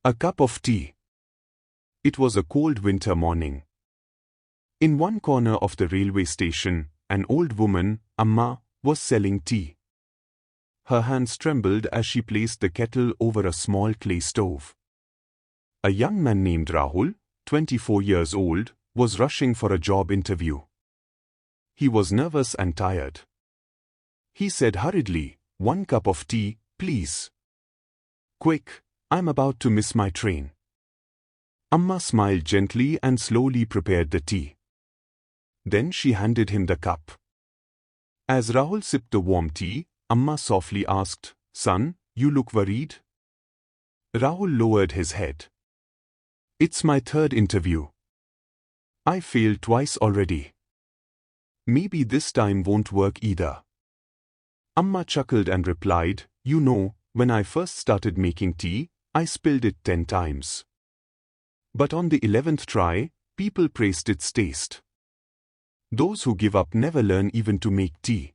A cup of tea. It was a cold winter morning. In one corner of the railway station, an old woman, Amma, was selling tea. Her hands trembled as she placed the kettle over a small clay stove. A young man named Rahul, 24 years old, was rushing for a job interview. He was nervous and tired. He said hurriedly, "One cup of tea, please." "Quick, I'm about to miss my train." Amma smiled gently and slowly prepared the tea. Then she handed him the cup. As Rahul sipped the warm tea, Amma softly asked, "Son, you look worried?" Rahul lowered his head. "It's my third interview. I failed twice already. Maybe this time won't work either." Amma chuckled and replied, "You know, when I first started making tea, I spilled it 10 times. But on the 11th try, people praised its taste. Those who give up never learn even to make tea."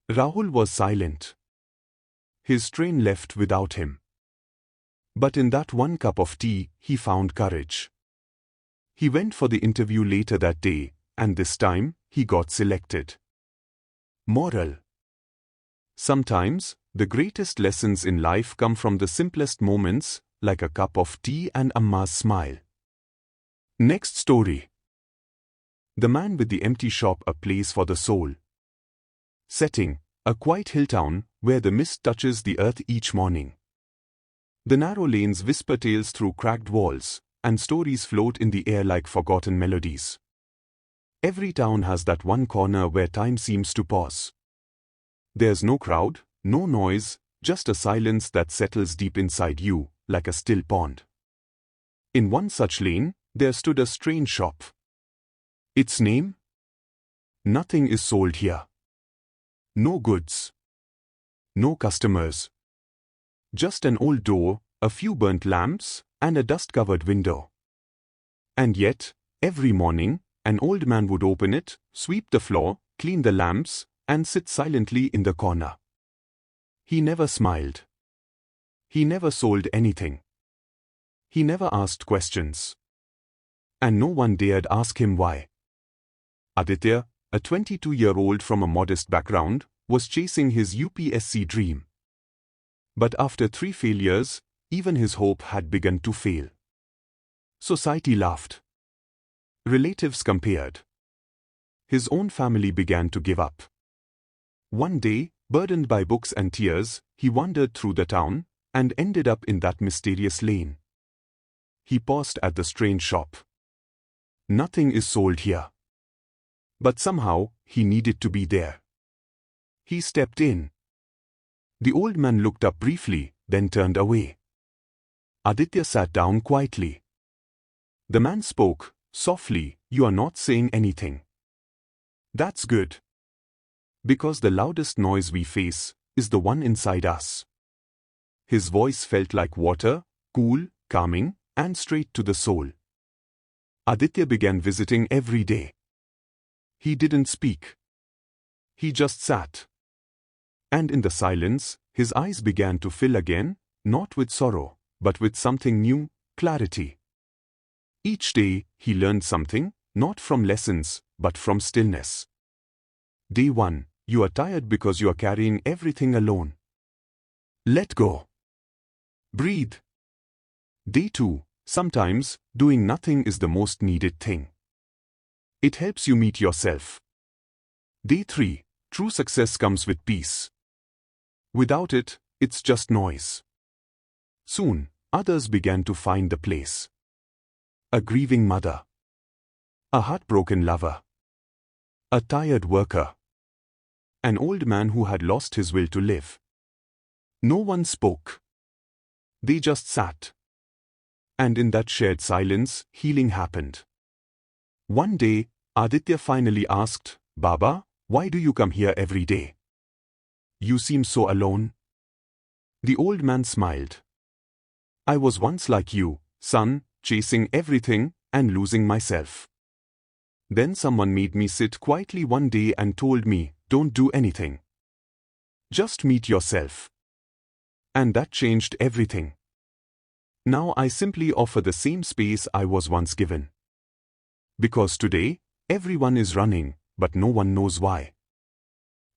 Rahul was silent. His train left without him. But in that one cup of tea, he found courage. He went for the interview later that day, and this time, he got selected. Moral: sometimes, the greatest lessons in life come from the simplest moments, like a cup of tea and Amma's smile. Next story. The Man with the Empty Shop, a Place for the Soul. Setting: a quiet hill town, where the mist touches the earth each morning. The narrow lanes whisper tales through cracked walls, and stories float in the air like forgotten melodies. Every town has that one corner where time seems to pause. There's no crowd, no noise, just a silence that settles deep inside you, like a still pond. In one such lane, there stood a strange shop. Its name? Nothing is sold here. No goods. No customers. Just an old door, a few burnt lamps, and a dust-covered window. And yet, every morning, an old man would open it, sweep the floor, clean the lamps, and sit silently in the corner. He never smiled. He never sold anything. He never asked questions. And no one dared ask him why. Aditya, a 22-year-old from a modest background, was chasing his UPSC dream. But after 3 failures, even his hope had begun to fail. Society laughed. Relatives compared. His own family began to give up. One day, burdened by books and tears, he wandered through the town, and ended up in that mysterious lane. He paused at the strange shop. Nothing is sold here. But somehow, he needed to be there. He stepped in. The old man looked up briefly, then turned away. Aditya sat down quietly. The man spoke, softly, "You are not saying anything. That's good. Because the loudest noise we face is the one inside us." His voice felt like water, cool, calming, and straight to the soul. Aditya began visiting every day. He didn't speak. He just sat. And in the silence, his eyes began to fill again, not with sorrow, but with something new, clarity. Each day, he learned something, not from lessons, but from stillness. Day 1, you are tired because you are carrying everything alone. Let go. Breathe. Day 2, sometimes, doing nothing is the most needed thing. It helps you meet yourself. Day 3, true success comes with peace. Without it, it's just noise. Soon, others began to find the place. A grieving mother. A heartbroken lover. A tired worker. An old man who had lost his will to live. No one spoke. They just sat. And in that shared silence, healing happened. One day, Aditya finally asked, "Baba, why do you come here every day? You seem so alone." The old man smiled. "I was once like you, son, chasing everything and losing myself. Then someone made me sit quietly one day and told me, 'Don't do anything. Just meet yourself.' And that changed everything." Now I simply offer the same space I was once given. Because today, everyone is running, but no one knows why.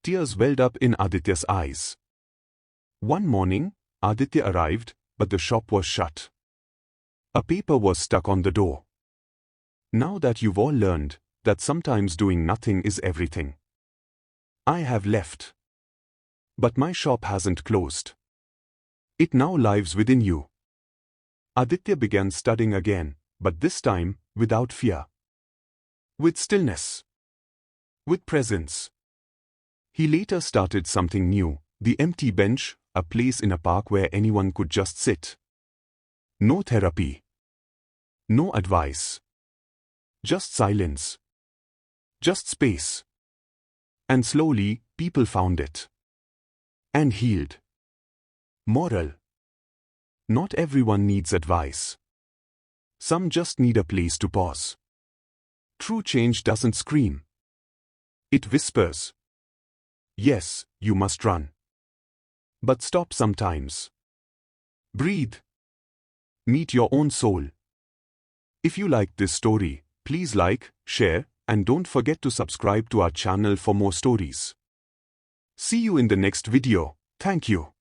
Tears welled up in Aditya's eyes. One morning, Aditya arrived, but the shop was shut. A paper was stuck on the door. Now that you've all learned that sometimes doing nothing is everything. I have left. But my shop hasn't closed. It now lives within you. Aditya began studying again, but this time, without fear. With stillness. With presence. He later started something new, the empty bench, a place in a park where anyone could just sit. No therapy. No advice. Just silence. Just space. And slowly, people found it. And healed. Moral. Not everyone needs advice. Some just need a place to pause. True change doesn't scream. It whispers. Yes, you must run. But stop sometimes. Breathe. Meet your own soul. If you liked this story, please like, share, and don't forget to subscribe to our channel for more stories. See you in the next video. Thank you.